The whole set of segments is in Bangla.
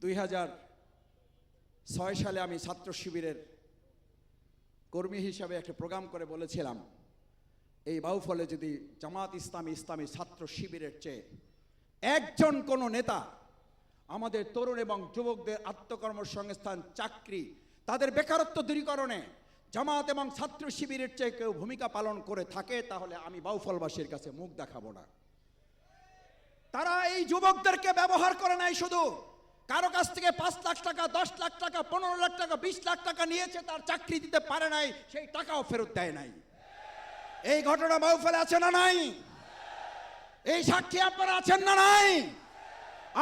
2006 সালে আমি ছাত্র শিবিরের কর্মী হিসাবে একটা প্রোগ্রাম করে বলেছিলাম, এই বাউফলে যদি জামাত ইসলামী ছাত্র শিবিরের চেয়ে একজন কোনো নেতা আমাদের তরুণ এবং যুবকদের আত্মকর্মসংস্থান, চাকরি, তাদের বেকারত্ব দূরীকরণে জামাত এবং ছাত্র শিবিরের চেয়ে কেউ ভূমিকা পালন করে থাকে, তাহলে আমি বাউফলবাসীর কাছে মুখ দেখাবো না। তারা এই যুবকদেরকে ব্যবহার করে নাই, শুধু কারো কাছ থেকে 5 লাখ টাকা, 10 লাখ টাকা, 15 লাখ টাকা, 20 লাখ টাকা নিয়েছে, তার চাকরি দিতে পারে নাই, সেই টাকাও ফেরত দেয় নাই। এই ঘটনা বাউফলে আছে না নাই? এই সাক্ষী আপনারা আছেন না নাই?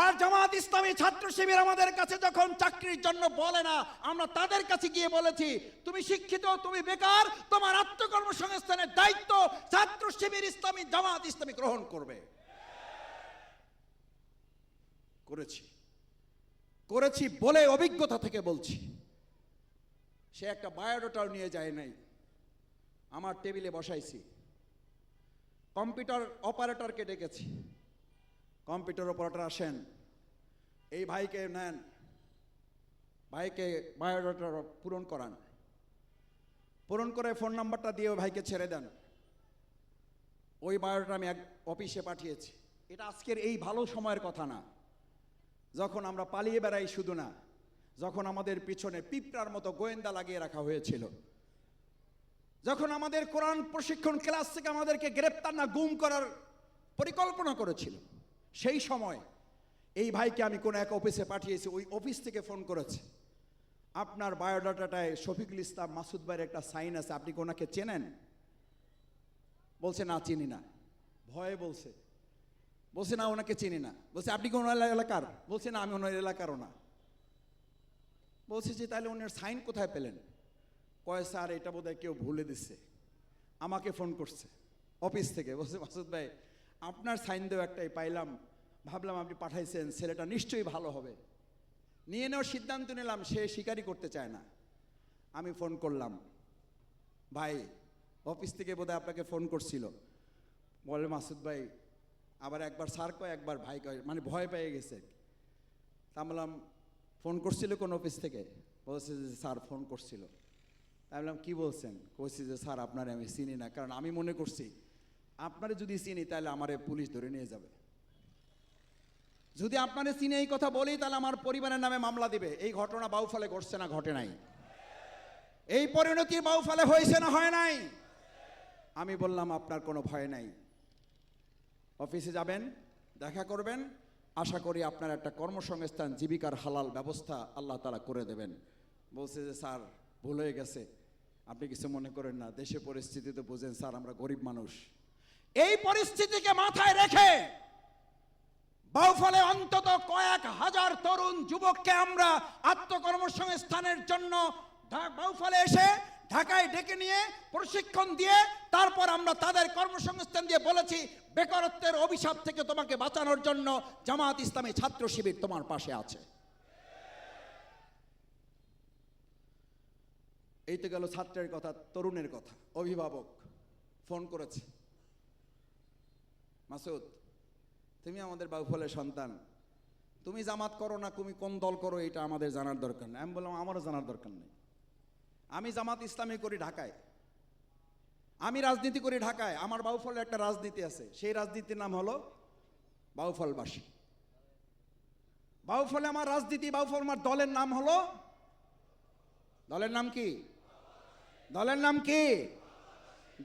আর জামাত ইসলামী ছাত্র শিবির আমাদের কাছে যখন চাকরির জন্য বলে না, আমরা তাদের কাছে গিয়ে বলেছি, তুমি শিক্ষিত, তুমি বেকার, তোমার আত্মকর্মসংস্থানের দায়িত্ব ছাত্র শিবির ইসলামী জামাত ইসলামী গ্রহণ করবে। করেছি বলে অভিজ্ঞতা থেকে বলছি। সে একটা বায়োডাটাও নিয়ে যায় নাই, আমার টেবিলে বসাইছি। কম্পিউটার অপারেটরকে ডেকেছি, কম্পিউটার অপারেটর আসেন, এই ভাইকে নেন, ভাইকে বায়োডাটা পূরণ করান, পূরণ করে ফোন নাম্বারটা দিয়ে ওই ভাইকে ছেড়ে দেন। ওই বায়োডাটা আমি এক অফিসে পাঠিয়েছি। এটা আজকের এই ভালো সময়ের কথা না, যখন আমরা পালিয়ে বেড়াই, শুধু না, যখন আমাদের পিছনে পিঁপড়ার মতো গোয়েন্দা লাগিয়ে রাখা হয়েছিল, যখন আমাদের কোরআন প্রশিক্ষণ ক্লাস থেকে আমাদেরকে গ্রেপ্তার না গুম করার পরিকল্পনা করেছিল, সেই সময় এই ভাইকে আমি কোন এক অফিসে পাঠিয়েছি। ওই অফিস থেকে ফোন করেছে, আপনার বায়োডাটাটায় শফিকুল ইসলাম মাসুদ ভাইয়ের একটা সাইন আছে, আপনি কোনাকে চেনেন? বলছে না, চিনি না। ভয়ে বলছে না, ওনাকে চিনি না। বলছে আপনি কোন এলাকার? বলছে না, আমি ওনার এলাকারও না। বলছে যে তাহলে ওনার সাইন কোথায় পেলেন? কয় স্যার, এটা বোধহয় কেউ ভুলে দিচ্ছে, আমাকে ফোন করছে অফিস থেকে। বলছে মাসুদ ভাই, আপনার সাইন দেওয়া একটাই পাইলাম, ভাবলাম আপনি পাঠাইছেন, ছেলেটা নিশ্চয়ই ভালো হবে। নিয়ে নেওয়ার সিদ্ধান্ত নিলাম, সে স্বীকারই করতে চায় না। আমি ফোন করলাম, ভাই অফিস থেকে বোধহয় আপনাকে ফোন করছিল। বলে মাসুদ ভাই, আবার একবার স্যার কয়, একবার ভাই কয়, মানে ভয় পেয়ে গেছে। তা বললাম, ফোন করছিল কোন অফিস থেকে? বলছে যে স্যার ফোন করছিল। তাই বললাম, কী বলছেন? বলছি যে স্যার আপনারে আমি চিনি না, কারণ আমি মনে করছি আপনারে যদি চিনি তাহলে আমারে পুলিশ ধরে নিয়ে যাবে। যদি আপনারে চিনি এই কথা বলি, তাহলে আমার পরিবারের নামে মামলা দিবে। এই ঘটনা বাউফলে ঘটছে না, ঘটে নাই? এই পরিণতি বাউফলে হয়েছে না হয় নাই? আমি বললাম আপনার কোনো ভয় নাই, অফিসে যাবেন, দেখা করবেন, আশা করি আপনার একটা কর্মসংস্থান, জীবিকার হালাল ব্যবস্থা আল্লাহ তাআলা করে দেবেন। বলছে যে স্যার ভুল হয়ে গেছে, আপনি কিছু মনে করেন না, দেশে পরিস্থিতি তো বুঝেন স্যার, আমরা গরিব মানুষ। এই পরিস্থিতিকে মাথায় রেখে বাউফলে অন্তত কয়েক হাজার তরুণ যুবককে আমরা আত্মকর্মসংস্থানের জন্য বাউফলে এসে ঢাকায় ডেকে নিয়ে প্রশিক্ষণ দিয়ে তারপর আমরা তাদের কর্মসংস্থান দিয়ে বলেছি, বেকারত্বের অভিশাপ থেকে তোমাকে বাঁচানোর জন্য জামাত ইসলামী ছাত্র শিবির তোমার পাশে আছে। এই তো গেল ছাত্রের কথা, তরুণের কথা। অভিভাবক ফোন করেছে, মাসুদ তুমি আমাদের বাউফলের সন্তান, তুমি জামাত করো না, তুমি কোন দল করো, এটা আমাদের জানার দরকার নেই। আমি বললাম আমারও জানার দরকার নেই, আমি জামাত ইসলামী করি ঢাকায়, আমি রাজনীতি করি ঢাকায়। আমার বাউফলের একটা রাজনীতি আছে, সেই রাজনীতির নাম হলো বাউফলবাসী। বাউফলে আমার রাজনীতি, বাউফল আমার দলের নাম হলো, দলের নাম কি? দলের নাম কি?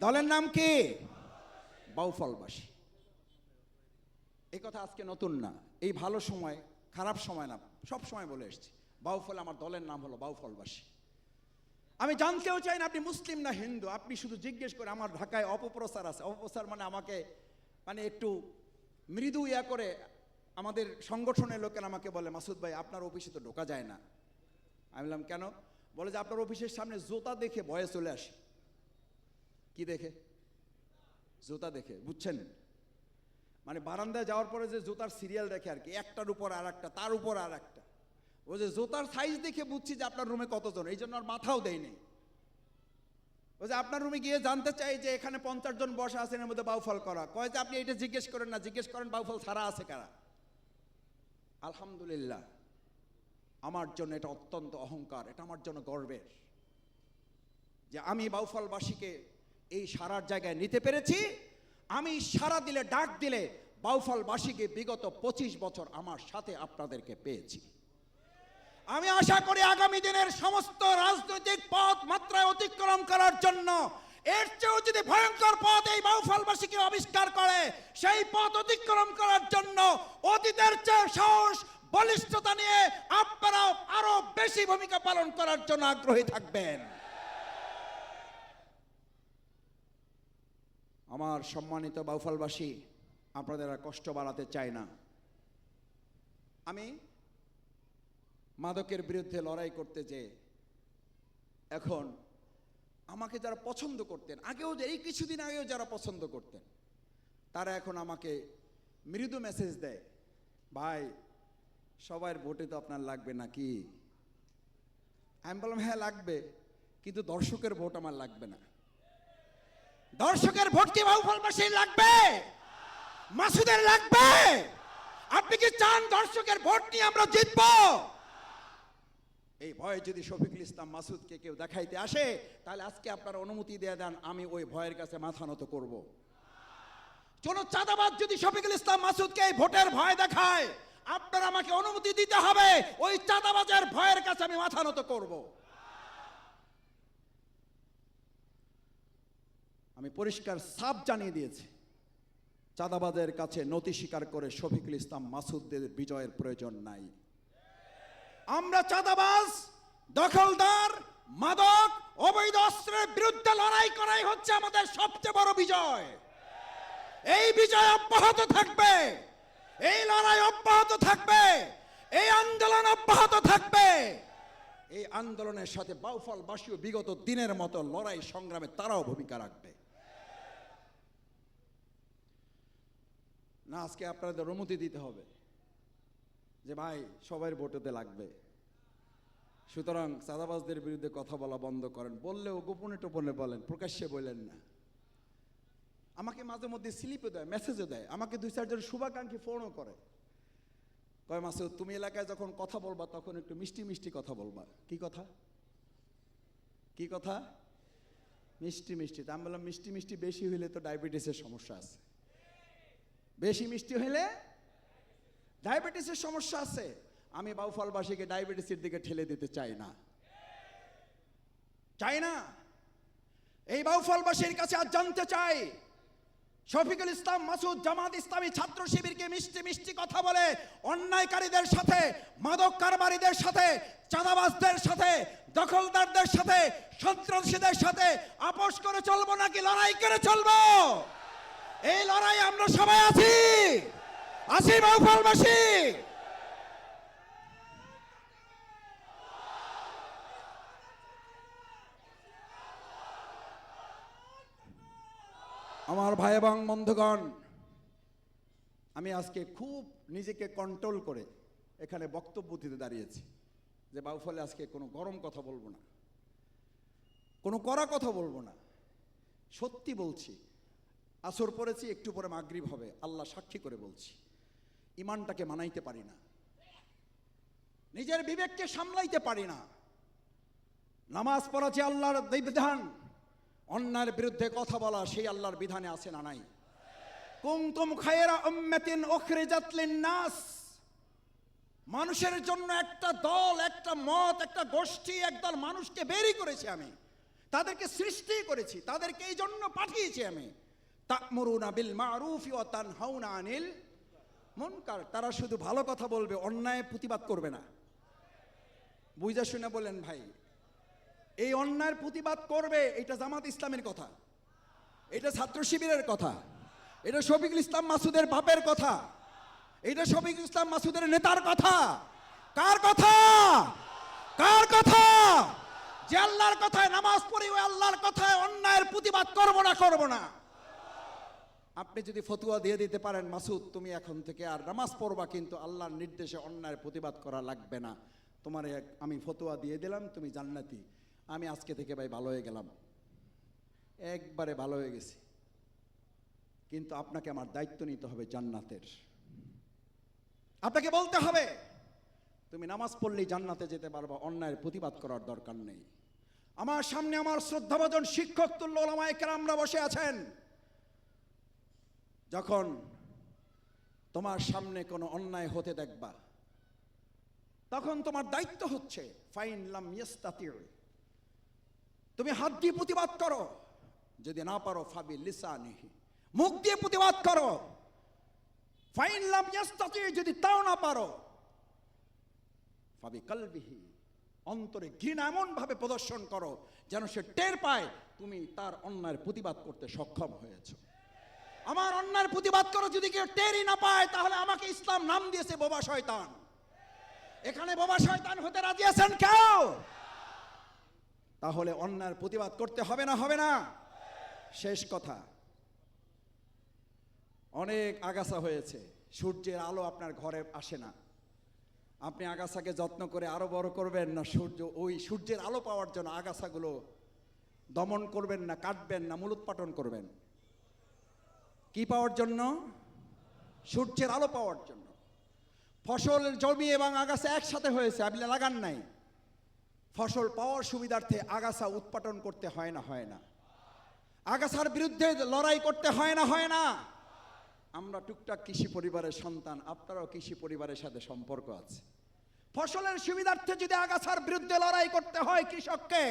দলের নাম কি? বাউফলবাসী। এই কথা আজকে নতুন না, এই ভালো সময় খারাপ সময় না, সব সময় বলে এসছি, বাউফল আমার দলের নাম হলো বাউফলবাসী। আমি জানতেও চাই না আপনি মুসলিম না হিন্দু, আপনি শুধু জিজ্ঞেস করে। আমার ঢাকায় অপপ্রচার আছে, অপপ্রচার মানে আমাকে একটু মৃদু ইয়া করে আমাদের সংগঠনের লোকেরা আমাকে বলে, মাসুদ ভাই আপনার অফিসে তো ঢোকা যায় না। আমি বললাম কেন? বলে যে আপনার অফিসের সামনে জুতা দেখে ভয়ে চলে আসে। কি দেখে? জুতা দেখে, বুঝছেন? মানে বারান্দায় যাওয়ার পরে যে জুতার সিরিয়াল দেখে আর কি, একটার উপর আর একটা, তার উপর আর একটা, ও যে জুতার সাইজ দেখে বুঝছি যে আপনার রুমে কতজন, এই জন্য আর মাথাও দেয়নি। ও যে আপনার রুমে গিয়ে জানতে চাই যে এখানে 50 জন বসা আছেন, এর মধ্যে বাউফল করা। কয় যে আপনি এটা জিজ্ঞেস করেন না, জিজ্ঞেস করেন বাউফল ছাড়া আছে কারা। আলহামদুলিল্লাহ আমার জন্য এটা অত্যন্ত অহংকার, এটা আমার জন্য গর্বের যে আমি বাউফলবাসীকে এই সারার জায়গায় নিতে পেরেছি। আমি সারা দিলে, ডাক দিলে বাউফলবাসীকে বিগত 25 বছর আমার সাথে আপনাদেরকে পেয়েছি। আমি আশা করি আগামী দিনের সমস্ত রাজনৈতিক পথ মাত্রায় অতিক্রম করার জন্য এর চেয়েও যদি ভয়ঙ্কর পথ এই বাউফলবাসীকে আবিষ্কার করে, সেই পথ অতিক্রম করার জন্য অতীতের চেয়ে সাহস, বলিষ্ঠতা নিয়ে আপনারাও আরো বেশি ভূমিকা পালন করার জন্য আগ্রহী থাকবেন। আমার সম্মানিত বাউফলবাসী, আপনাদের আর কষ্ট বাড়াতে চাই না। আমি মাদকের বিরুদ্ধে লড়াই করতে যে এখন আমাকে যারা পছন্দ করতেন, আগেও এই কিছুদিন আগেও যারা পছন্দ করতেন, তারা এখন আমাকে মৃদু মেসেজ দেয়, ভাই সবার ভোটে তো আপনার লাগবে নাকি? আমি বললাম হ্যাঁ লাগবে, কিন্তু দর্শকের ভোট আমার লাগবে না। দর্শকের ভোট কি বাউফলবাসীর লাগবে? মাসুদের লাগবে? আপনি কি চান দর্শকের ভোট নিয়ে আমরা জিতবো? এই ভয় যদি শফিকুল ইসলাম মাসুদকে কেউ দেখাইতে আসে, তাহলে আজকে আপনারা অনুমতি দিয়ে দেন, আমি ওই ভয়ের কাছে মাথা নত করব। কোন চাঁদাবাজ যদি শফিকুল ইসলাম মাসুদকে এই ভোটের ভয় দেখায়, আপনারা আমাকে অনুমতি দিতে হবে, ওই চাঁদাবাজের ভয়ের কাছে আমি মাথা নত করব। আমি পরিষ্কার সাফ জানিয়ে দিয়েছি, চাঁদাবাজের কাছে নতি স্বীকার করে শফিকুল ইসলাম মাসুদদের বিজয়ের প্রয়োজন নাই। আমরা চাঁদাবাজ, দখলদার, মাদক, অবৈধ অস্ত্রের বিরুদ্ধে লড়াই করাই হচ্ছে আমাদের সবচেয়ে বড় বিজয়। এই বিজয় অব্যাহত থাকবে, এই লড়াই অব্যাহত থাকবে, এই আন্দোলন অব্যাহত থাকবে। এই আন্দোলনের সাথে বাউফলবাসীও বিগত দিনের মতো লড়াই সংগ্রামে তারাও ভূমিকা রাখবে। না, আজকে আপনাদের অনুমতি দিতে হবে যে ভাই সবার ভোটেতে লাগবে, সুতরাং চাঁদাবাজদের বিরুদ্ধে কথা বলা বন্ধ করেন। বললেও গোপনে টোপনে বলেন, প্রকাশ্যে বলেন না। আমাকে মাঝে মধ্যে স্লিপও দেয়, মেসেজও দেয়, আমাকে 2-4 জন শুভাকাঙ্ক্ষী ফোনও করে, কয় মাসুদ তুমি এলাকায় যখন কথা বলবা তখন একটু মিষ্টি মিষ্টি কথা বলবা। কি কথা? কি কথা? মিষ্টি মিষ্টি। তা আমি বললাম মিষ্টি মিষ্টি বেশি হইলে তো ডায়াবেটিসের সমস্যা আছে। বেশি মিষ্টি হইলে ডায়াবেটিসের সমস্যা আছে। আমি বাউফলবাসীকে ডায়াবেটিসের দিকে ঠেলে দিতে চাই না, চাই না। এই বাউফলবাসীর কাছে আজ জানতে চাই, শফিকুল ইসলাম মাসুদ জামাত ইসলামী ছাত্র শিবিরকে মিষ্টি মিষ্টি কথা বলে অন্যায়কারীদের সাথে, মাদক কারবারিদের সাথে, চাঁদাবাজদের সাথে, দখলদারদের সাথে, সন্ত্রাসীদের সাথে আপোষ করে চলবো নাকি লড়াই করে চলবো? এই লড়াই আমরা সবাই আছি, আছি বাউফলবাসী। আমার ভাই এবং বন্ধুগণ, আমি আজকে খুব নিজেকে কন্ট্রোল করে এখানে বক্তব্য দিতে দাঁড়িয়েছি যে বাউফলে আজকে কোনো গরম কথা বলবো না, কোনো কড়া কথা বলবো না। সত্যি বলছি, আসর পড়েছি, একটু পরে মাগরিব হবে, আল্লাহ সাক্ষী করে বলছি, ইমানটাকে মানাইতে পারি না, নিজের বিবেককে সামলাইতে পারি না। নামাজ পড়া যে আল্লাহর বিধান, অন্যায়ের বিরুদ্ধে কথা বলা সেই আল্লাহর বিধানে আছে না নাই? কুনতুম খায়রা উম্মাতিন উখরিজাত লিন-নাস, মানুষের জন্য একটা দল, একটা মত, একটা গোষ্ঠী, একদল মানুষকে বেরই করেছি আমি, তাদেরকে সৃষ্টি করেছি, তাদেরকে এই জন্য পাঠিয়েছি আমি। তা'মুরুনা বিল মা'রুফ ওয়া তানহাউনা আনিল মুনকার, তারা শুধু ভালো কথা বলবে, অন্যায় প্রতিবাদ করবে না। বুঝা শুনে বলেন ভাই, এই অন্যায়ের প্রতিবাদ করবে, এটা জামাত ইসলামের কথা, এটা ছাত্র শিবিরের কথা, এটা শফিকুল ইসলাম মাসুদের বাপের কথা, এটা শফিকুল ইসলাম মাসুদের নেতার কথা। কার কথা? কার কথা? যে আল্লাহর কথায় নামাজ পড়ি, ওই আল্লাহর কথায় অন্যায়ের প্রতিবাদ করবো না, করবো না। আপনি যদি ফতোয়া দিয়ে দিতে পারেন, মাসুদ তুমি এখন থেকে আর নামাজ পড়বা, কিন্তু আল্লাহর নির্দেশে অন্যায়ের প্রতিবাদ করা লাগবে না, তোমার আমি ফতোয়া দিয়ে দিলাম, তুমি জান্নাতি, আমি আজকে থেকে ভাই ভালো হয়ে গেলাম, একবারে ভালো হয়ে গেছি। কিন্তু আপনাকে আমার দায়িত্ব নিতে হবে জান্নাতের। আপনাকে বলতে হবে তুমি নামাজ পড়লেই জান্নাতে যেতে পারবা, অন্যায়ের প্রতিবাদ করার দরকার নেই। আমার সামনে আমার শ্রদ্ধাভাজন শিক্ষক তুল্য ওলামায়ে কেরামরা বসে আছেন। যখন তোমার সামনে কোনো অন্যায় হতে দেখবা, তখন তোমার দায়িত্ব হচ্ছে ফাইন লাম ইয়াস্তাতিউ, তুমি হাত দিয়ে প্রতিবাদ করো, যদি না পারো ফাবি লিসানিহি, মুখ দিয়ে প্রতিবাদ করো। ফাইন লাম ইয়াস্তাতিউ, যদি তাও না পারো ফাবি কলবিহি, অন্তরে ঘৃণা এমন ভাবে প্রদর্শন করো যেন সে টের পায় তুমি তার অন্যায়ের প্রতিবাদ করতে সক্ষম হয়েছো। আমার অন্যায়ের প্রতিবাদ করো, যদি কেউ টেরই না পায় তাহলে আমাকে ইসলাম নাম দিয়েছে বোবা শয়তান। এখানে বোবা শয়তান হতে রাজি আছেন কেউ? তাহলে অন্যায়ের প্রতিবাদ করতে হবে না, হবে না? শেষ কথা, অনেক আগাছা হয়েছে, সূর্যের আলো আপনার ঘরে আসে না। আপনি আগাছাকে যত্ন করে আরো বড় করবেন না ওই সূর্যের আলো পাওয়ার জন্য আগাছাগুলো দমন করবেন না, কাটবেন না, মূলোৎপাটন করবেন? কি পাওয়ার জন্য? সূর্যের আলো পাওয়ার জন্য। ফসল জমি এবং আগাছা একসাথে হয়েছে, আপনি লাগান নাই, ফসল পাওয়ার সুবিধার্থে আগাছা উৎপাটন করতে হয় না, হয় না? আগাছার বিরুদ্ধে লড়াই করতে হয় না, হয় না? আমরা টুকটাক কৃষি পরিবারের সন্তান, আপনারাও কৃষি পরিবারের সাথে সম্পর্ক আছে। ফসলের সুবিধার্থে যদি আগাছার বিরুদ্ধে লড়াই করতে হয় কৃষককে,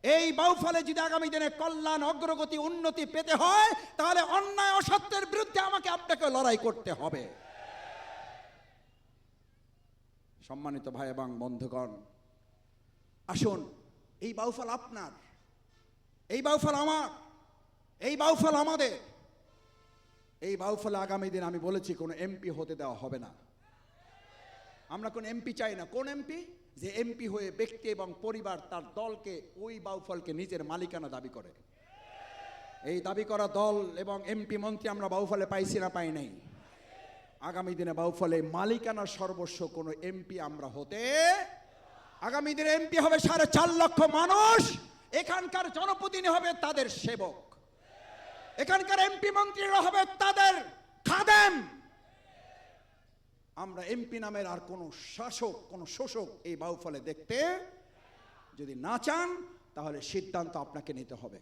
এই বাউফলে যদি আগামী দিনে কল্যাণ, অগ্রগতি, উন্নতি পেতে হয়, তাহলে অন্যায় অসত্যের বিরুদ্ধে আমাকে আপনাকে লড়াই করতে হবে। সম্মানিত ভাই এবং বন্ধুগণ, আসুন, এই বাউফল আপনার, এই বাউফল আমার, এই বাউফল আমাদের। এই বাউফলে আগামী দিন আমি বলেছি কোনো এমপি হতে দেওয়া হবে না। আমরা কোন এমপি চাই না। কোন এমপি? যে এমপি হয়ে ব্যক্তি এবং পরিবার তার দলকে, ওই বাউফলকে নিজের মালিকানা দাবি করে। এই দাবি করা দল এবং এমপি মন্ত্রী আমরা বাউফলে পাইছি না, পাই নাই? আগামী দিনে বাউফলে মালিকানা সর্বস্ব কোনো এমপি আমরা হতে, আগামী দিনে এমপি হবে 4.5 লক্ষ মানুষ, এখানকার জনপ্রতিনিধি হবে তাদের সেবক, এখানকার এমপি মন্ত্রীরা হবে তাদের খাদেম। আমরা এমপি নামের আর কোন শাসক, কোন শোষক এই বাউফলে দেখতে যদি না চান, তাহলে সিদ্ধান্ত আপনাকে নিতে হবে।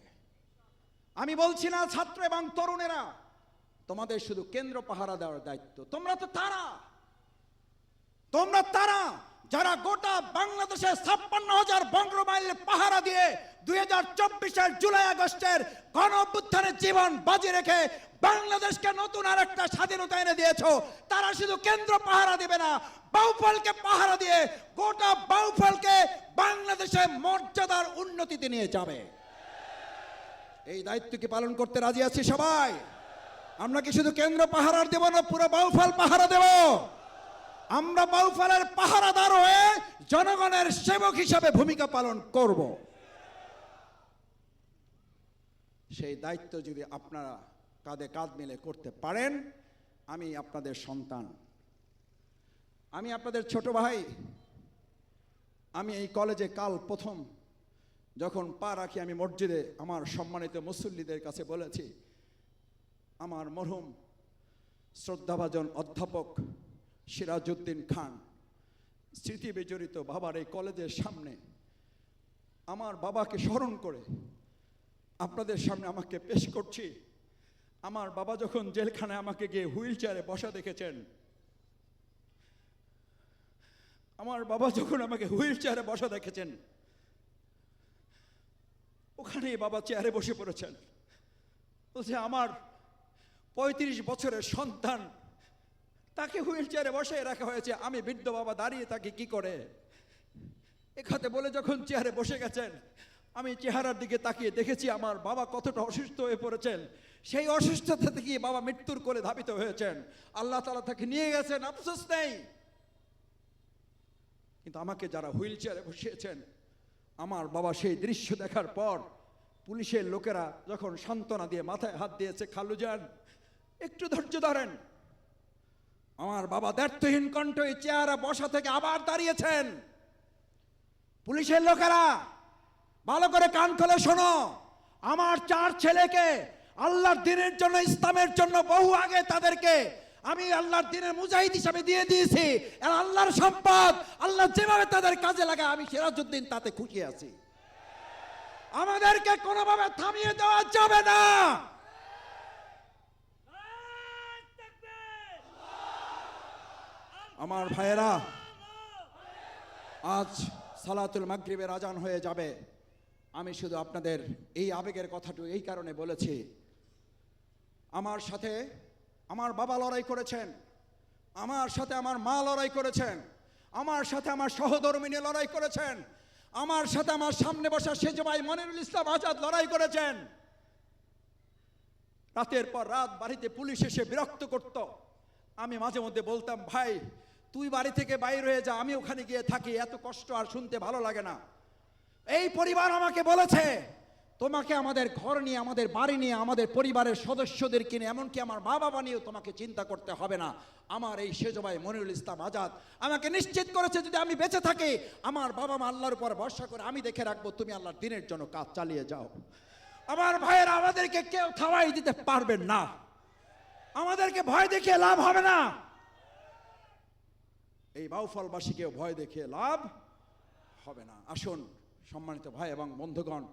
আমি বলছি না ছাত্র এবং তরুণেরা তোমাদের শুধু কেন্দ্র পাহারা দেওয়ার দায়িত্ব, তোমরা তো তারা, তোমরা তারা যারা গোটা বাংলাদেশে 56,000 বর্গমাইল পাহারা দিয়ে 2024 জুলাই আগস্টের গণ অভ্যুত্থানের জীবন বাজি রেখে বাংলাদেশকে নতুন আর একটা স্বাধীনতা এনে দিয়েছো। তারা শুধু কেন্দ্র পাহারা দেবে না, বাউফলকে পাহারা দিয়ে গোটা বাউফলকে বাংলাদেশে মর্যাদার উন্নতিতে নিয়ে যাবে। এই দায়িত্ব কি পালন করতে রাজি আছি সবাই? আমরা কি শুধু কেন্দ্র পাহারা দেব না, পুরো বাউফল পাহারা দেব? আমরা বাউফলের পাহারাদার হয়ে জনগণের সেবক হিসাবে ভূমিকা পালন করব। সেই দায়িত্ব যদি আপনারা কাঁধে কাঁধ মিলে করতে পারেন, আমি আপনাদের সন্তান, আমি আপনাদের ছোট ভাই। আমি এই কলেজে কাল প্রথম যখন পা রাখি, আমি মসজিদে আমার সম্মানিত মুসল্লিদের কাছে বলেছি, আমার মরহুম শ্রদ্ধাভাজন অধ্যাপক সিরাজউদ্দিন খান স্মৃতি বিজড়িত বাবার এই কলেজের সামনে আমার বাবাকে স্মরণ করে আপনাদের সামনে আমাকে পেশ করছি। আমার বাবা যখন জেলখানায় আমাকে গিয়ে হুইল চেয়ারে বসা দেখেছেন, আমার বাবা যখন আমাকে হুইল চেয়ারে বসা দেখেছেন, ওখানেই বাবা চেয়ারে বসে পড়েছেন। বলছে আমার 35 বছরের সন্তান, তাকে হুইল চেয়ারে বসে রাখা হয়েছে, আমি বৃদ্ধ বাবা দাঁড়িয়ে তাকে কি করে। এখানে বলে যখন চেয়ারে বসে গেছেন, আমি চেহারার দিকে তাকিয়ে দেখেছি আমার বাবা কতটা অসুস্থ হয়ে পড়েছেন। সেই অসুস্থতা থেকে বাবা মৃত্যুর কোলে ধাবিত হয়েছেন, আল্লাহ তাআলা তাকে নিয়ে গেছেন, আফসোস নেই। কিন্তু আমাকে যারা হুইল চেয়ারে বসিয়েছেন, আমার বাবা সেই দৃশ্য দেখার পর পুলিশের লোকেরা যখন সান্ত্বনা দিয়ে মাথায় হাত দিয়েছে, খালুজান একটু ধৈর্য ধরেন, আমার বাবা দ্ব্যর্থহীন কণ্ঠে চেয়ারে বসা থেকে আবার দাঁড়িয়েছেন। পুলিশের লোকেরা ভালো করে কান খুলে শোনো, আমার 4 ছেলেকে আল্লাহর দ্বীনের জন্য, ইসলামের জন্য বহু আগে তাদেরকে আমি আল্লাহর দিনের মুজাহিদ হিসাবে দিয়ে দিয়েছি। আর আল্লাহর সম্পদ আল্লাহ যেভাবে তাদের কাজে লাগায় আমি সিরাজউদ্দিন তাতে খুশি আছি। আমাদেরকে কোনোভাবে থামিয়ে দেওয়া যাবে না। আমার ভাইয়েরা, আজ সালাতুল মাগরিবের আজান হয়ে যাবে। আমি শুধু আপনাদের এই আবেগের কথাটু এই কারণে বলেছি, আমার সাথে আমার বাবা লড়াই করেছেন, আমার সাথে আমার মা লড়াই করেছেন, আমার সাথে আমার সহধর্মিনী লড়াই করেছেন, আমার সাথে আমার সামনে বসা সেজ ভাই মনিরুল ইসলাম আজাদ লড়াই করেছেন। রাতের পর রাত বাড়িতে পুলিশ এসে বিরক্ত করত। আমি মাঝে মধ্যে বলতাম, ভাই তুই বাড়ি থেকে বাইর হয়ে যা, আমি ওখানে গিয়ে থাকি, এত কষ্ট আর শুনতে ভালো লাগে না। এই পরিবার আমাকে বলেছে, তোমাকে আমাদের ঘর নিয়ে, আমাদের বাড়ি নিয়ে, আমাদের পরিবারের সদস্যদের কিনে, এমনকি আমার মা বাবা নিয়েও তোমাকে চিন্তা করতে হবে না। আমার এই সেজ ভাই মনিরুল ইসলাম আজাদ আমাকে নিশ্চিত করেছে, যদি আমি বেঁচে থাকি, আমার বাবা মা আল্লাহর উপর ভরসা করে আমি দেখে রাখবো, তুমি আল্লাহর দিনের জন্য কাজ চালিয়ে যাও। আমার ভাইয়েরা, আমাদেরকে কেউ থামাই দিতে পারবেন না। আমাদেরকে ভয় দেখিয়ে লাভ হবে না। এই বাউফলবাসীকেও ভয় দেখিয়ে লাভ হবে না। আসুন সম্মানিত ভাই এবং বন্ধুগণ,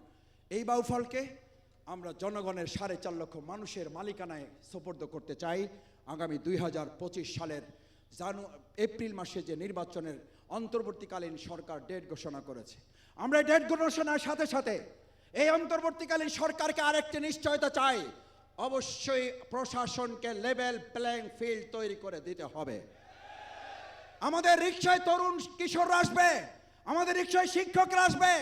এই বাউফলকে আমরা জনগণের 4.5 লক্ষ মানুষের মালিকানায় সোপর্দ করতে চাই। আগামী 2025 সালের এপ্রিল মাসে যে নির্বাচনের অন্তর্বর্তীকালীন সরকার ডেট ঘোষণা করেছে, আমরা ডেট ঘোষণার সাথে সাথে এই অন্তর্বর্তীকালীন সরকারকে আরেকটি নিশ্চয়তা চাই, অবশ্যই প্রশাসনকে লেভেল প্লেইং ফিল্ড তৈরি করে দিতে হবে। আমাদের রিকশায় তরুণ কিশোররা আসবে, আমাদের রিকশায় শিক্ষকরা আসবে,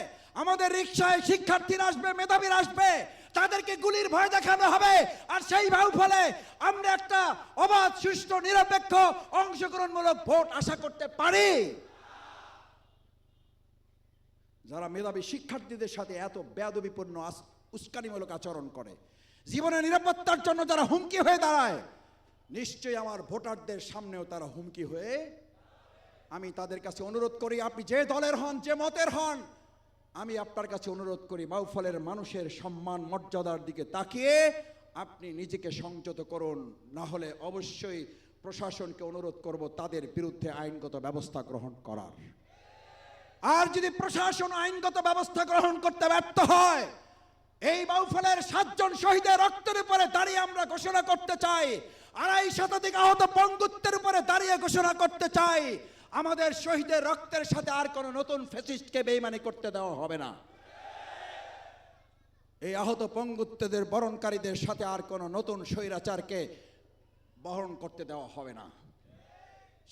আমাদের রিকশায় শিক্ষার্থীরা আসবে, মেধাবীরা আসবে, তাদেরকে গুলির ভয় দেখানো হবে। আর সেই ফলে আমরা একটা অবাধ, সুষ্ঠু, নিরপেক্ষ, অংশগ্রহণমূলক ভোট আশা করতে পারি। যারা মেধাবী শিক্ষার্থীদের সাথে এত বেয়াদবিপূর্ণ উস্কানিমূলক আচরণ করে, জীবনের নিরাপত্তার জন্য যারা হুমকি হয়ে দাঁড়ায়, নিশ্চয়ই আমার ভোটারদের সামনেও তারা হুমকি হয়ে। আমি তাদের কাছে অনুরোধ করি, আপনি যে দলের হন, যে মতের হন, আমি আপনার কাছে অনুরোধ করি, বাউফলের মানুষের সম্মান মর্যাদার দিকে তাকিয়ে আপনি নিজেকে সংযত করুন। না হলে অবশ্যই প্রশাসনকে অনুরোধ করব তাদের বিরুদ্ধে আইনগত ব্যবস্থা গ্রহণ করার। আর যদি প্রশাসন আইনগত ব্যবস্থা গ্রহণ করতে ব্যর্থ হয়, এই বাউফলের 7 জন শহীদের রক্তের উপরে দাঁড়িয়ে আমরা ঘোষণা করতে চাই, 2.5 শতাধিক আহত পঙ্গুত্বের উপরে দাঁড়িয়ে ঘোষণা করতে চাই, আমাদের শহীদের রক্তের সাথে আর কোন নতুন ফ্যাসিস্টকে বেইমানি করতে দেওয়া হবে না। এই আহত পঙ্গুত্বদের বরণকারীদের সাথে আর কোন নতুন স্বৈরাচারকে বহন করতে দেওয়া হবে না।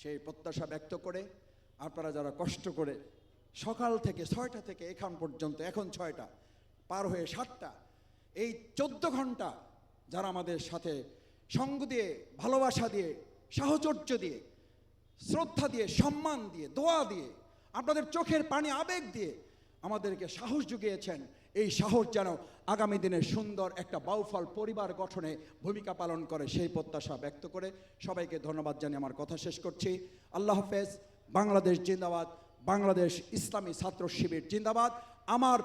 সেই প্রত্যাশা ব্যক্ত করে আপনারা যারা কষ্ট করে সকাল থেকে 6টা থেকে এখন পর্যন্ত, এখন 6টা পার হয়ে 7টা, এই 14 ঘন্টা যারা আমাদের সাথে সঙ্গ দিয়ে, ভালোবাসা দিয়ে, সাহচর্য দিয়ে, শ্রদ্ধা দিয়ে, সম্মান দিয়ে, দোয়া দিয়ে, আপনাদের চোখের পানি, আবেগ দিয়ে আমাদেরকে সাহস জুগিয়েছেন, এই সাহস যেন আগামী দিনে সুন্দর একটা বাউফল পরিবার গঠনে ভূমিকা পালন করে, সেই প্রত্যাশা ব্যক্ত করে সবাইকে ধন্যবাদ জানিয়ে আমার কথা শেষ করছি। আল্লাহ হাফেজ। বাংলাদেশ জিন্দাবাদ। বাংলাদেশ ইসলামী ছাত্র শিবির জিন্দাবাদ। আমার